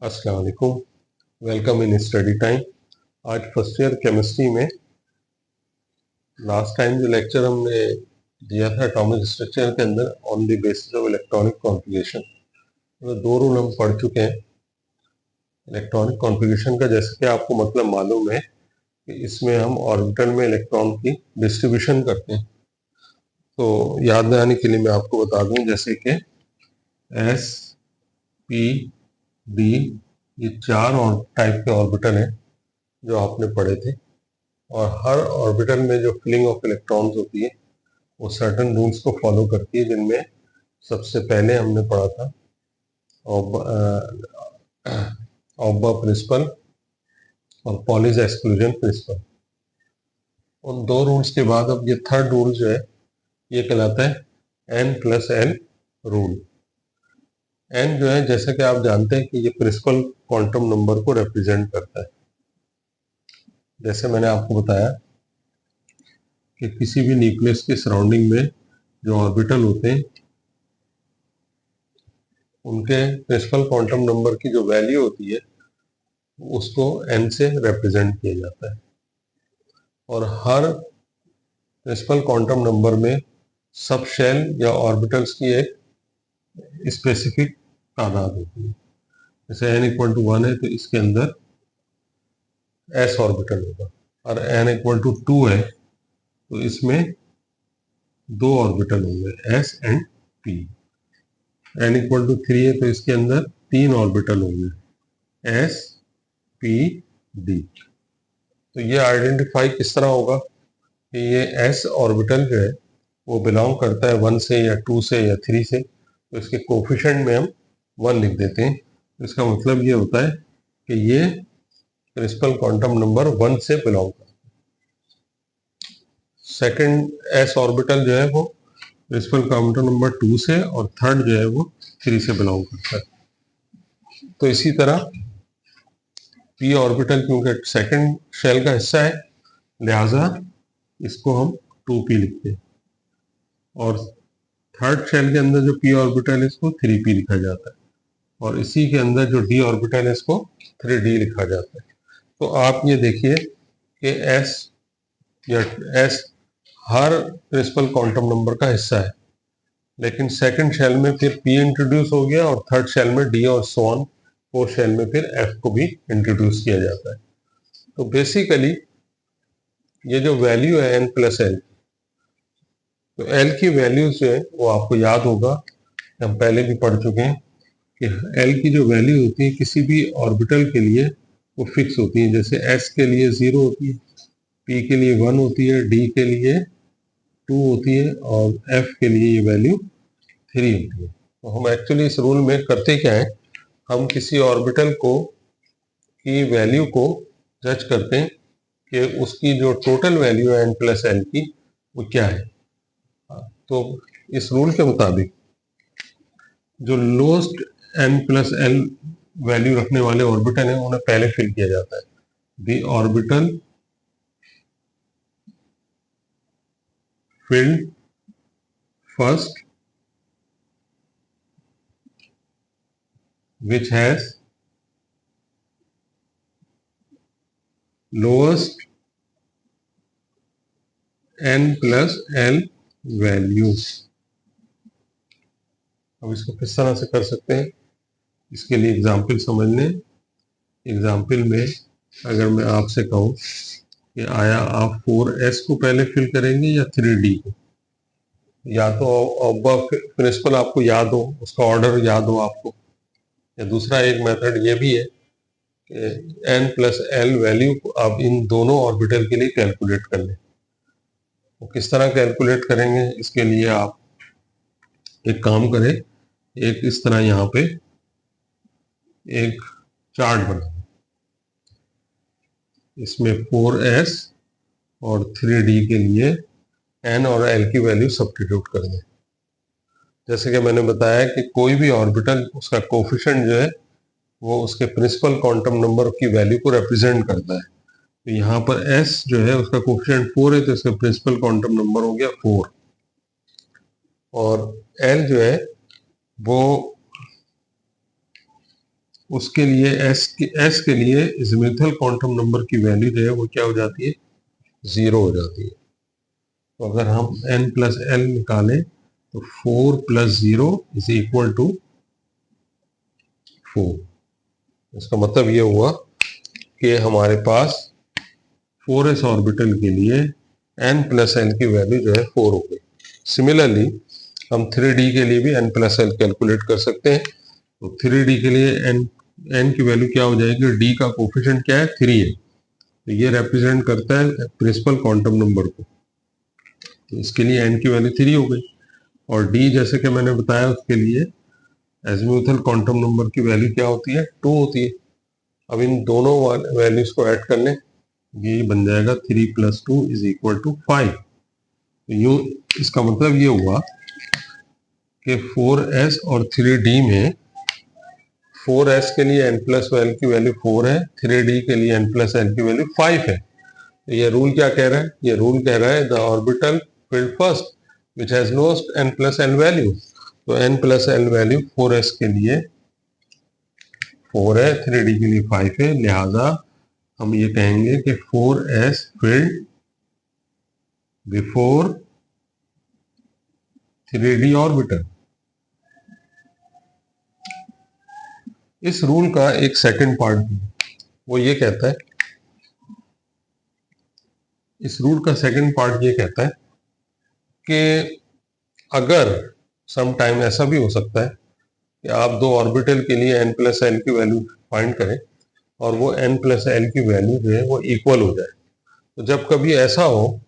अस्सलाम वालेकुम। Welcome in study time. आज फर्स्ट ईयर केमिस्ट्री में लास्ट टाइम जो लेक्चर हमने दिया था एटॉमिक स्ट्रक्चर के अंदर on the basis of electronic configuration, तो दो रूल हम पढ़ चुके हैं। इलेक्ट्रॉनिक कॉन्फ़िगरेशन का जैसे कि आपको मतलब मालूम है कि इसमें हम ऑर्बिटल में इलेक्ट्रॉन की डिस्ट्रीब्यूशन करते हैं। तो याद दिलाने के लिए मैं आपको बता दूं जैसे कि एस, पी, डी, ये चार और टाइप के ऑर्बिटल हैं जो आपने पढ़े थे, और हर ऑर्बिटल में जो फिलिंग ऑफ इलेक्ट्रॉन्स होती है वो सर्टेन रूल्स को फॉलो करती है, जिनमें सबसे पहले हमने पढ़ा था ऑब्बा प्रिंसिपल और पॉलीज एक्सक्लूजन प्रिंसिपल। उन दो रूल्स के बाद अब ये थर्ड रूल जो है ये कहलाता है n+l रूल। n जो है, जैसे कि आप जानते हैं कि ये प्रिंसिपल क्वांटम नंबर को रिप्रेजेंट करता है। जैसे मैंने आपको बताया कि किसी भी न्यूक्लियस के सराउंडिंग में जो ऑर्बिटल होते हैं उनके प्रिंसिपल क्वांटम नंबर की जो वैल्यू होती है उसको n से रिप्रेजेंट किया जाता है, और हर प्रिंसिपल क्वांटम नंबर में सब शेल या ऑर्बिटल्स की एक स्पेसिफिक तादाद होती है। जैसे n=1 है तो इसके अंदर s ऑर्बिटल होगा, और n=2 है तो इसमें दो ऑर्बिटल होंगे s एंड p। n=3 है तो इसके अंदर तीन ऑर्बिटल होंगे s, p, d। तो ये आइडेंटिफाई किस तरह होगा कि ये s ऑर्बिटल जो है वो बिलोंग करता है 1 से या 2 से या 3 से, तो इसके कोफिशिएंट में हम 1 लिख देते हैं। तो इसका मतलब ये होता है कि ये प्रिंसिपल क्वांटम नंबर 1 से बिलोंग करता है। सेकंड s ऑर्बिटल जो है वो प्रिंसिपल क्वांटम नंबर 2 से, और थर्ड जो है वो 3 से बिलोंग करता है। तो इसी तरह p ऑर्बिटल क्योंकि सेकंड शेल का हिस्सा है, लिहाजा इसको हम 2p लिखते हैं, और थर्ड शेल के अंदर जो p ऑर्बिटल है इसको 3p लिखा जाता है, और इसी के अंदर जो d ऑर्बिटल है इसको 3d लिखा जाता है। तो आप ये देखिए कि s या s हर प्रिंसिपल क्वांटम नंबर का हिस्सा है, लेकिन सेकंड शेल में फिर p इंट्रोड्यूस हो गया, और थर्ड शेल में d, और सो ऑन फोर्थ शेल में फिर f को भी इंट्रोड्यूस किया जाता है। तो बेसिकली ये जो वैल्यू है n+l, तो l की वैल्यूज जो है वो आपको याद होगा, हम पहले भी पढ़ चुके हैं कि l की जो वैल्यू होती है किसी भी ऑर्बिटल के लिए वो फिक्स होती है। जैसे s के लिए 0 होती है, p के लिए 1 होती है, d के लिए 2 होती है, और f के लिए ये वैल्यू 3 होती है। तो हम एक्चुअली इस रूल में करते क्या है, हम किसी ऑर्बिटल को की वैल्यू को जज करते हैं कि उसकी जो टोटल वैल्यू है n+l की वो क्या है। तो इस रूल के मुताबिक जो लोएस्ट n+l वैल्यू रखने वाले ऑर्बिटल हैं उन्हें पहले फिल किया जाता है। The orbital filled first which has lowest n+l value. अब इसको किस तरह से कर सकते हैं, इसके लिए एग्जाम्पल समझ लें। एग्जाम्पल में अगर मैं आपसे कहूँ कि आया आप 4s को पहले फिल करेंगे या 3d को, या तो प्रिंसिपल आपको याद हो, उसका ऑर्डर याद हो आपको, या दूसरा एक मेथड ये भी है कि n+l वैल्यू को आप इन दोनों ऑर्बिटल के लिए कैलकुलेट कर लें। तो किस तरह कैलकुलेट करेंगे, इसके लिए आप एक काम करें, एक इस तरह यहाँ पे एक चार्ट बना, इसमें 4s और 3d के लिए n और l की वैल्यू सब्स्टिट्यूट कर दें। जैसे कि मैंने बताया कि कोई भी ऑर्बिटल उसका कोफिशिएंट जो है वो उसके प्रिंसिपल क्वांटम नंबर की वैल्यू को रिप्रेजेंट करता है। तो यहाँ पर s जो है उसका कोफिशिएंट 4 है तो इसका प्रिंसिपल क्वांटम नंबर हो गया 4, और l जो है वो उसके लिए एस के लिए ज़िमुथल क्वांटम नंबर की वैल्यू जो है वो क्या हो जाती है, 0 हो जाती है। तो अगर हम n प्लस एल निकालें तो 4 प्लस 0 इज इक्वल टू 4। इसका मतलब ये हुआ कि हमारे पास 4s ऑर्बिटल के लिए n प्लस एल की वैल्यू जो है 4 हो गई। सिमिलरली हम 3D के लिए भी n प्लस एल कैलकुलेट कर सकते हैं। तो 3D के लिए n की वैल्यू क्या हो जाएगी, d का कोफिशिएंट क्या है, 3 है, तो ये रिप्रेजेंट करता है प्रिंसिपल क्वांटम नंबर को। तो इसके लिए n की वैल्यू 3 हो गई, और d जैसे कि मैंने बताया उसके लिए एज़िमुथल क्वांटम नंबर की वैल्यू क्या होती है, 2 होती है। अब इन दोनों वैल्यूज को ऐड कर लें, ये बन जाएगा 3 प्लस 2 इज इक्वल टू 5। तो यूँ इसका मतलब ये हुआ कि 4s और 3D में 4s के लिए n प्लस एल की वैल्यू 4 है, 3D के लिए n प्लस एल की वैल्यू 5 है। तो ये रूल क्या कह रहा है, ये रूल कह रहा है the orbital field first which has lowest n plus L value. तो n plus L value 4s के लिए 4 है, 3D के लिए 5 है, लिहाजा हम ये कहेंगे कि 4s field before 3D orbital. इस रूल का एक सेकंड पार्ट भी, वो ये कहता है, इस रूल का सेकंड पार्ट ये कहता है कि अगर सम टाइम ऐसा भी हो सकता है कि आप दो ऑर्बिटल के लिए n प्लस एल की वैल्यू फाइंड करें और वो n प्लस एल की वैल्यू जो है वो इक्वल हो जाए। तो जब कभी ऐसा हो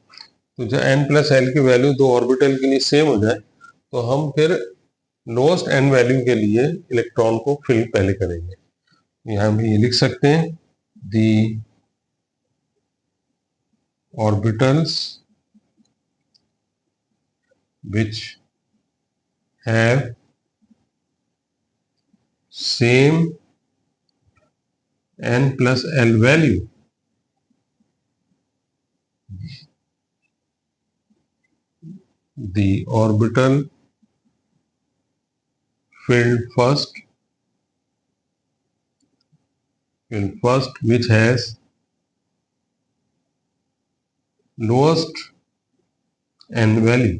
तो जब n प्लस एल की वैल्यू दो ऑर्बिटल के लिए सेम हो जाए तो हम फिर लोएस्ट n वैल्यू के लिए इलेक्ट्रॉन को फिल पहले करेंगे। यहाँ हम ये लिख सकते हैं, दी orbitals which have same n plus l value the orbital filled first which has lowest n value,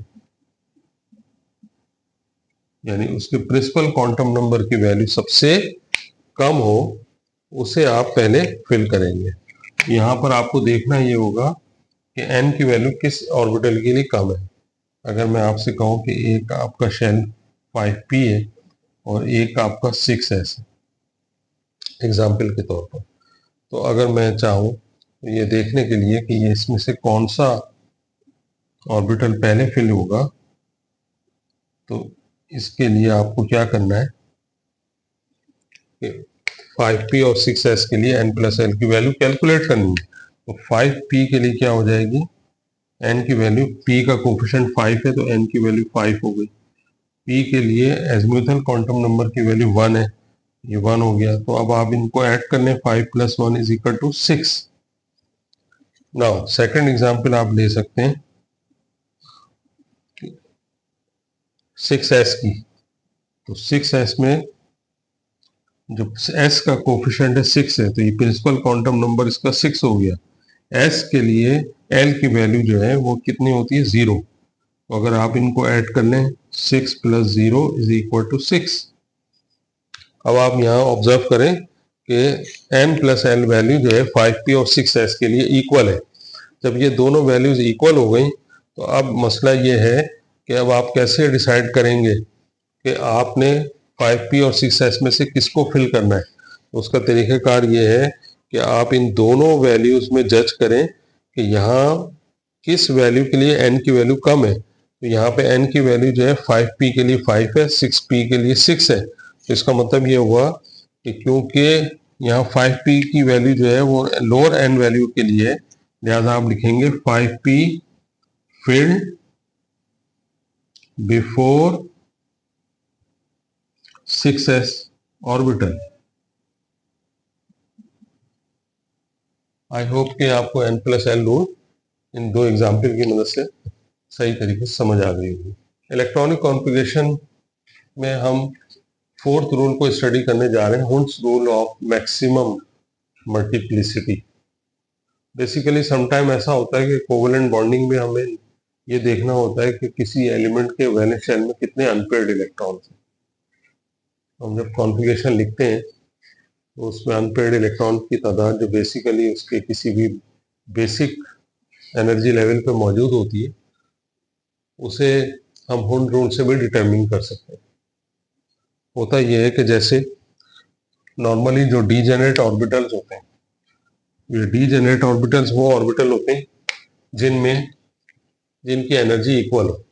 यानी उसके प्रिंसिपल क्वांटम नंबर की वैल्यू सबसे कम हो, उसे आप पहले फिल करेंगे। यहाँ पर आपको देखना ये होगा कि n की वैल्यू किस ऑर्बिटल के लिए कम है। अगर मैं आपसे कहूँ कि एक आपका शेल 5p है और एक आपका 6s है, एग्जाम्पल के तौर पर, तो अगर मैं चाहूँ तो ये देखने के लिए कि ये इसमें से कौन सा ऑर्बिटल पहले फिल होगा, तो इसके लिए आपको क्या करना है कि 5p और 6s के लिए n प्लस एल की वैल्यू कैलकुलेट करनी है। तो 5p के लिए क्या हो जाएगी, n की वैल्यू, p का कोफिशिएंट 5 है तो n की वैल्यू 5 हो गई। p के लिए एज़िमुथल क्वांटम नंबर की वैल्यू 1 है, ये 1 हो गया। तो अब आप इनको ऐड कर लें, 5 plus 1 is equal to 6। Now second example आप ले सकते हैं 6s की। तो 6s में जो s का कोफिशिएंट है 6 है, तो ये प्रिंसिपल क्वांटम नंबर इसका 6 हो गया। s के लिए l की वैल्यू जो है वो कितनी होती है, 0। तो अगर आप इनको ऐड कर लें, 6 प्लस 0 इज इक्वल टू 6। अब आप यहाँ ऑब्जर्व करें कि n प्लस एल वैल्यू जो है 5p और 6s के लिए इक्वल है। जब ये दोनों वैल्यूज इक्वल हो गई तो अब मसला ये है कि अब आप कैसे डिसाइड करेंगे कि आपने 5p और 6s में से किसको फिल करना है। तो उसका तरीक़ाकार ये है कि आप इन दोनों वैल्यूज में जज करें कि यहाँ किस वैल्यू के लिए n की वैल्यू कम है। तो यहाँ पे n की वैल्यू जो है 5p के लिए 5 है, 6p के लिए 6 है। तो इसका मतलब ये हुआ कि क्योंकि यहाँ 5p की वैल्यू जो है वो लोअर n वैल्यू के लिए है, लिहाजा आप लिखेंगे 5p filled before 6s orbital. I hope कि आपको n plus L rule in दो एग्जाम्पल की मदद से सही तरीके से समझ आ गई होगी। इलेक्ट्रॉनिक कॉन्फ़िगरेशन में हम फोर्थ रूल को स्टडी करने जा रहे हैं, हुंस rule of maximum multiplicity. Basically sometime ऐसा होता है कि कोवेलेंट बॉन्डिंग में हमें ये देखना होता है कि किसी एलिमेंट के वैलेंस शेल में कितने अनपेयर्ड इलेक्ट्रॉन्स हैं। हम जब कॉन्फ़िगरेशन लिखते हैं तो उसमें अनपेयर्ड इलेक्ट्रॉन की तादाद जो बेसिकली उसके किसी भी बेसिक एनर्जी लेवल पे मौजूद होती है, उसे हम हुंड रूल से भी डिटरमिन कर सकते हैं। होता यह है कि जैसे नॉर्मली जो डीजेनरेट ऑर्बिटल्स होते हैं, ये डीजेनरेट ऑर्बिटल्स वो ऑर्बिटल होते हैं जिनकी एनर्जी इक्वल हो।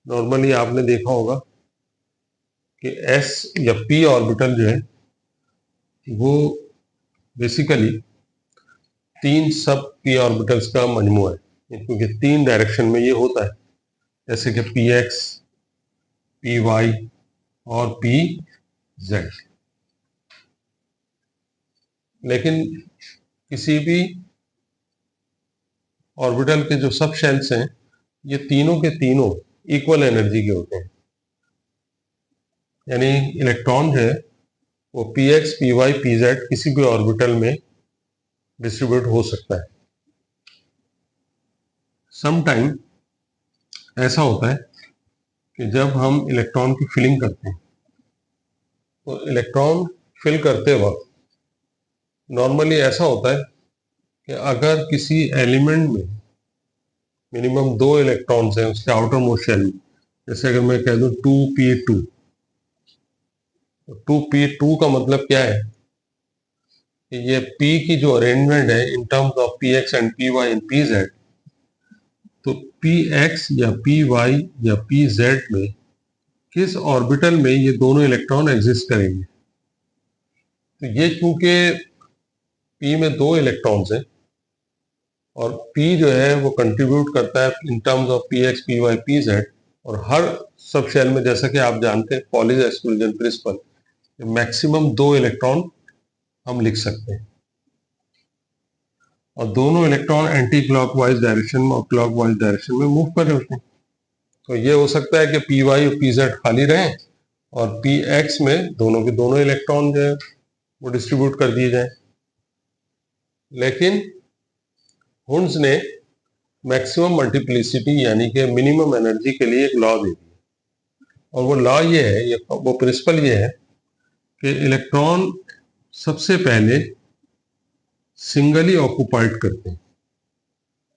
नॉर्मली आपने देखा होगा कि s या p ऑर्बिटल जो है वो बेसिकली 3 सब p ऑर्बिटल्स का मजमूआ है, क्योंकि 3 डायरेक्शन में ये होता है, जैसे कि px, py और pz। लेकिन किसी भी ऑर्बिटल के जो सब शेल्स हैं, ये तीनों के तीनों इक्वल एनर्जी के होते हैं। यानी इलेक्ट्रॉन जो है वो px, py, pz किसी भी ऑर्बिटल में डिस्ट्रीब्यूट हो सकता है। सम टाइम ऐसा होता है कि जब हम इलेक्ट्रॉन की फिलिंग करते हैं तो इलेक्ट्रॉन फिल करते वक्त नॉर्मली ऐसा होता है कि अगर किसी एलिमेंट में मिनिमम 2 इलेक्ट्रॉन्स हैं उसके आउटर मोस्ट शेल में, जैसे अगर मैं कह दूं 2p2, तो 2p2 का मतलब क्या है कि ये p की जो अरेंजमेंट है in terms of px and py and pz, तो px या py या pz में किस ऑर्बिटल में ये दोनों इलेक्ट्रॉन एग्जिस्ट करेंगे। तो ये क्योंकि p में 2 इलेक्ट्रॉन्स हैं और p जो है वो कंट्रीब्यूट करता है in terms of px, py, pz, और हर सब शेल में जैसा कि आप जानते हैं Pauli's exclusion principle, maximum 2 electron हम लिख सकते हैं और दोनों इलेक्ट्रॉन एंटी क्लॉकवाइज डायरेक्शन में और क्लॉकवाइज डायरेक्शन में मूव कर रहे होते हैं। तो ये हो सकता है कि py और pz खाली रहें और px में दोनों के दोनों इलेक्ट्रॉन जो है वो डिस्ट्रीब्यूट कर दिए जाएं। लेकिन हुंस ने मैक्सिमम मल्टीप्लिसिटी यानी कि मिनिमम एनर्जी के लिए एक लॉ दे दी, और वो लॉ ये है, वो प्रिंसिपल ये है कि इलेक्ट्रॉन सबसे पहले सिंगली ऑक्युपाइड करते हैं।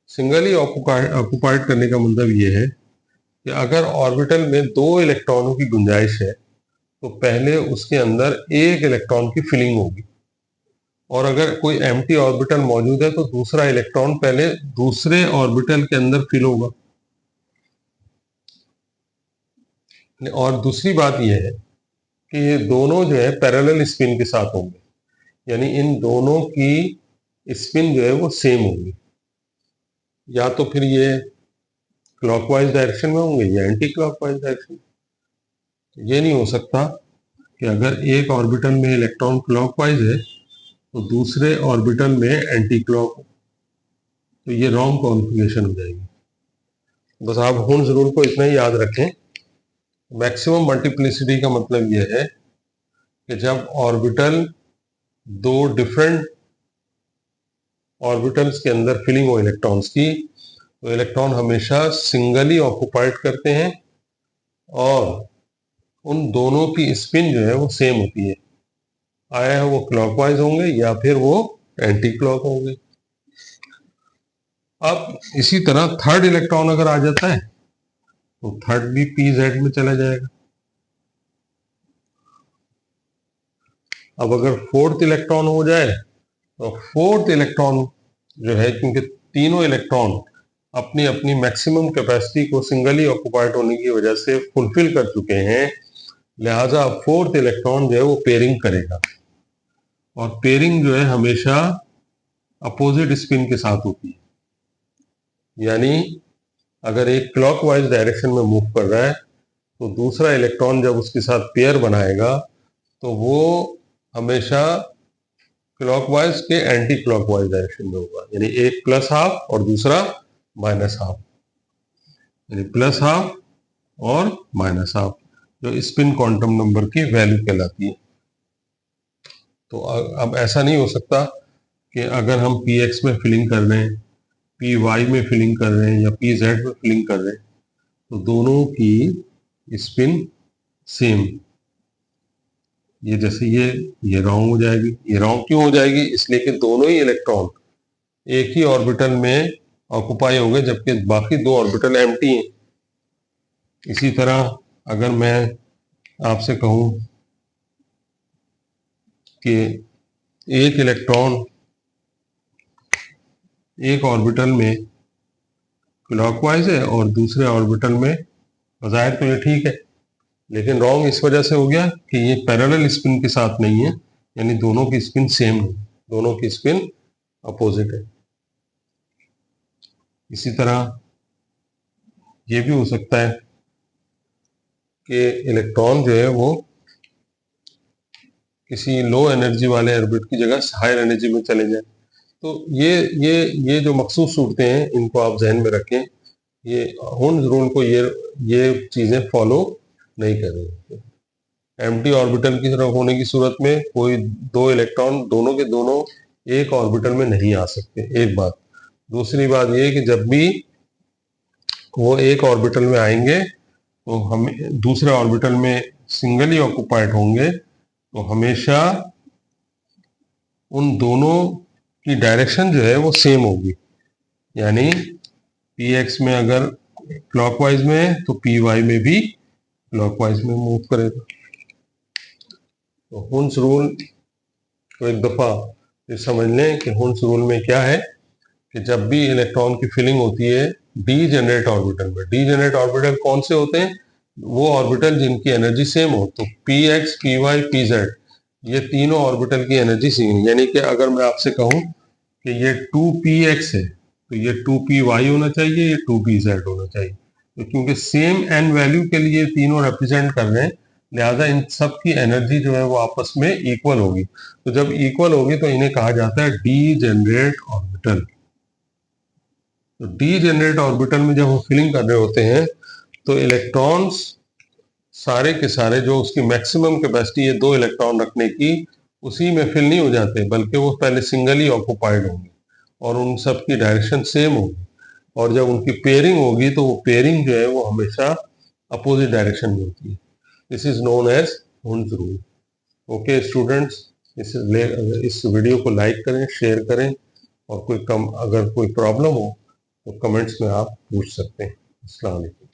सिंगली ऑक्युपाइड करने का मतलब ये है कि अगर ऑर्बिटल में 2 इलेक्ट्रॉनों की गुंजाइश है तो पहले उसके अंदर 1 इलेक्ट्रॉन की फिलिंग होगी, और अगर कोई एम्प्टी ऑर्बिटल मौजूद है तो दूसरा इलेक्ट्रॉन पहले दूसरे ऑर्बिटल के अंदर फिल होगा। और दूसरी बात यह है कि ये दोनों जो है पैरेलल स्पिन के साथ होंगे, यानी इन दोनों की स्पिन जो है वो सेम होगी। या तो फिर ये क्लॉकवाइज डायरेक्शन में होंगे या एंटी क्लॉकवाइज डायरेक्शन। ये नहीं हो सकता कि अगर एक ऑर्बिटल में इलेक्ट्रॉन क्लॉकवाइज है तो दूसरे ऑर्बिटल में एंटी क्लॉक, तो ये रॉन्ग कॉन्फ़िगरेशन हो जाएगी। बस आप हुंस रूल को इतना ही याद रखें, मैक्सिमम मल्टीप्लिसिटी का मतलब यह है कि जब ऑर्बिटल 2 डिफरेंट ऑर्बिटल्स के अंदर फिलिंग हो इलेक्ट्रॉन्स की, तो इलेक्ट्रॉन हमेशा सिंगली ऑक्युपाइड करते हैं और उन दोनों की स्पिन जो है वो सेम होती है, आया है वो क्लॉकवाइज होंगे या फिर वो एंटी क्लॉक होंगे। अब इसी तरह थर्ड इलेक्ट्रॉन अगर आ जाता है तो थर्ड भी pz में चला जाएगा। अब अगर फोर्थ इलेक्ट्रॉन हो जाए तो फोर्थ इलेक्ट्रॉन जो है, क्योंकि तीनों इलेक्ट्रॉन अपनी अपनी मैक्सिमम कैपेसिटी को सिंगली ऑक्युपाइड होने की वजह से फुलफिल कर चुके हैं, लिहाजा फोर्थ इलेक्ट्रॉन जो है वो पेयरिंग करेगा, और पेयरिंग जो है हमेशा अपोजिट स्पिन के साथ होती है। यानी अगर एक क्लॉकवाइज डायरेक्शन में मूव कर रहा है तो दूसरा इलेक्ट्रॉन जब उसके साथ पेयर बनाएगा तो वो हमेशा क्लॉकवाइज के एंटी क्लॉकवाइज डायरेक्शन में होगा, यानी एक प्लस हाफ और दूसरा माइनस हाफ, यानी प्लस हाफ और माइनस हाफ। जो स्पिन क्वांटम नंबर की वैल्यू कहलाती है। तो अब ऐसा नहीं हो सकता कि अगर हम px में फिलिंग कर रहे हैं, py में फिलिंग कर रहे हैं या pz में फिलिंग कर रहे हैं तो दोनों की स्पिन सेम। ये जैसे ये रॉन्ग हो जाएगी। ये रॉन्ग क्यों हो जाएगी? इसलिए कि दोनों ही इलेक्ट्रॉन एक ही ऑर्बिटल में ऑक्युपाई हो गए जबकि बाकी दो ऑर्बिटल एम्प्टी हैं। इसी तरह अगर मैं आपसे कहूं कि एक इलेक्ट्रॉन एक ऑर्बिटल में क्लॉकवाइज है और दूसरे ऑर्बिटल में, बज़ाहिर तो ये ठीक है, लेकिन रॉन्ग इस वजह से हो गया कि ये पैरेलल स्पिन के साथ नहीं है, यानी दोनों की स्पिन सेम नहीं, दोनों की स्पिन अपोजिट है। इसी तरह ये भी हो सकता है कि इलेक्ट्रॉन जो है वो किसी लो एनर्जी वाले ऑर्बिट की जगह हायर एनर्जी में चले जाए। तो ये जो मखसूस सूरतें हैं इनको आप जहन में रखें। ये हुन्स रूल को ये चीजें फॉलो नहीं कर रही। एम्प्टी ऑर्बिटल की तरफ होने की सूरत में कोई दो इलेक्ट्रॉन दोनों के दोनों एक ऑर्बिटल में नहीं आ सकते, एक बात। दूसरी बात ये कि जब भी वो एक ऑर्बिटल में आएंगे तो हम दूसरे ऑर्बिटल में सिंगली ऑक्युपाइड होंगे तो हमेशा उन दोनों की डायरेक्शन जो है वो सेम होगी। यानी px में अगर क्लॉकवाइज में है तो py में भी क्लॉकवाइज में मूव करेगा। तो हुन्स रूल को एक दफ़ा ये समझ लें कि हुन्स रूल में क्या है कि जब भी इलेक्ट्रॉन की फिलिंग होती है डीजेनरेट ऑर्बिटल में, डीजेनरेट ऑर्बिटल कौन से होते हैं? वो ऑर्बिटल जिनकी एनर्जी सेम हो। तो px, py, pz ये तीनों ऑर्बिटल की एनर्जी सेम, यानी कि अगर मैं आपसे कहूं कि ये 2px है तो ये 2py होना चाहिए, ये 2pz होना चाहिए। तो क्योंकि सेम n वैल्यू के लिए तीनों रिप्रेजेंट कर रहे हैं, लिहाजा इन सब की एनर्जी जो है वो आपस में इक्वल होगी। तो जब इक्वल होगी तो इन्हें कहा जाता है डीजेनरेट ऑर्बिटल। तो डीजेनरेट ऑर्बिटल में जब हम फिलिंग कर रहे होते हैं तो इलेक्ट्रॉन्स सारे के सारे जो उसकी मैक्सिमम कैपेसिटी है 2 इलेक्ट्रॉन रखने की, उसी में फिल नहीं हो जाते, बल्कि वो पहले सिंगली ऑक्युपाइड होंगे और उन सब की डायरेक्शन सेम होगी। और जब उनकी पेयरिंग होगी तो वो पेयरिंग जो है वो हमेशा अपोजिट डायरेक्शन में होती है। This is known as Hund's rule. Okay students, इस वीडियो को लाइक करें, शेयर करें और अगर कोई प्रॉब्लम हो तो कमेंट्स में आप पूछ सकते हैं। अस्सलाम वालेकुम।